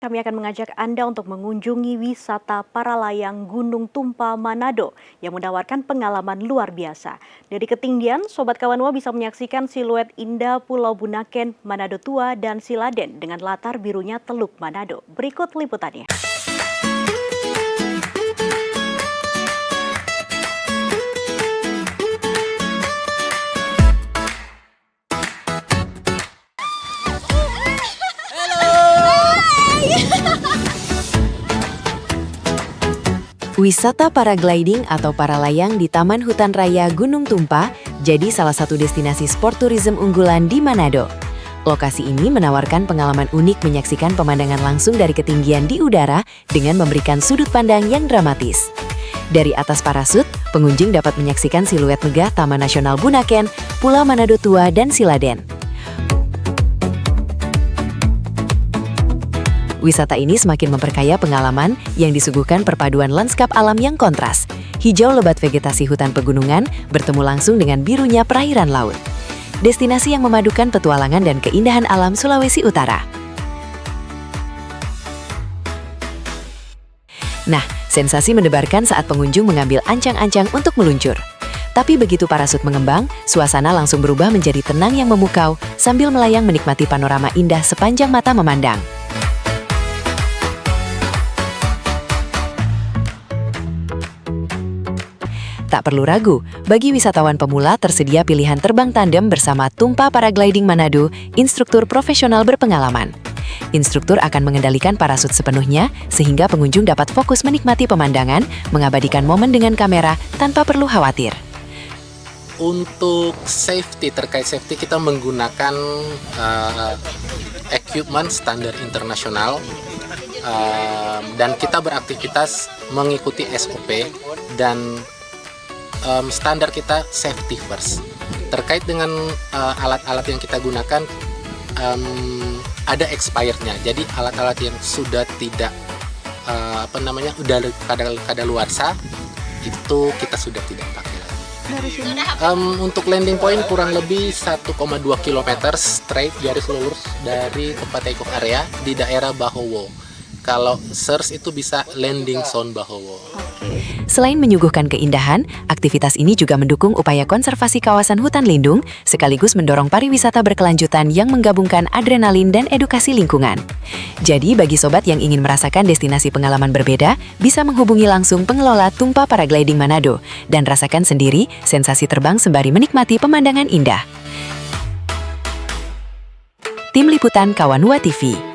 Kami akan mengajak Anda untuk mengunjungi wisata para layang Gunung Tumpa Manado yang menawarkan pengalaman luar biasa. Dari ketinggian, Sobat Kawanua bisa menyaksikan siluet indah Pulau Bunaken, Manado Tua, dan Siladen dengan latar birunya Teluk Manado. Berikut liputannya. Wisata paragliding atau para layang di Taman Hutan Raya Gunung Tumpa jadi salah satu destinasi sport tourism unggulan di Manado. Lokasi ini menawarkan pengalaman unik menyaksikan pemandangan langsung dari ketinggian di udara dengan memberikan sudut pandang yang dramatis. Dari atas parasut, pengunjung dapat menyaksikan siluet megah Taman Nasional Bunaken, Pulau Manado Tua, dan Siladen. Wisata ini semakin memperkaya pengalaman yang disuguhkan perpaduan lanskap alam yang kontras. Hijau lebat vegetasi hutan pegunungan bertemu langsung dengan birunya perairan laut. Destinasi yang memadukan petualangan dan keindahan alam Sulawesi Utara. Nah, sensasi mendebarkan saat pengunjung mengambil ancang-ancang untuk meluncur. Tapi begitu parasut mengembang, suasana langsung berubah menjadi tenang yang memukau sambil melayang menikmati panorama indah sepanjang mata memandang. Tak perlu ragu, bagi wisatawan pemula tersedia pilihan terbang tandem bersama Tumpa Paragliding Manado, instruktur profesional berpengalaman. Instruktur akan mengendalikan parasut sepenuhnya, sehingga pengunjung dapat fokus menikmati pemandangan, mengabadikan momen dengan kamera tanpa perlu khawatir. Untuk terkait safety kita menggunakan equipment standar internasional dan kita beraktivitas mengikuti SOP dan standar kita safety first. Terkait dengan alat-alat yang kita gunakan ada expirednya. Jadi alat-alat yang sudah tidak udah kadaluarsa itu kita sudah tidak pakai lagi. Untuk landing point kurang lebih 1,2 km straight garis lurus dari tempat take off area di daerah Bahowo. Kalau SERS itu bisa landing zone Bahowo. Selain menyuguhkan keindahan, aktivitas ini juga mendukung upaya konservasi kawasan hutan lindung, sekaligus mendorong pariwisata berkelanjutan yang menggabungkan adrenalin dan edukasi lingkungan. Jadi, bagi sobat yang ingin merasakan destinasi pengalaman berbeda, bisa menghubungi langsung pengelola Tumpa Paragliding Manado dan rasakan sendiri sensasi terbang sembari menikmati pemandangan indah. Tim Liputan Kawanua TV.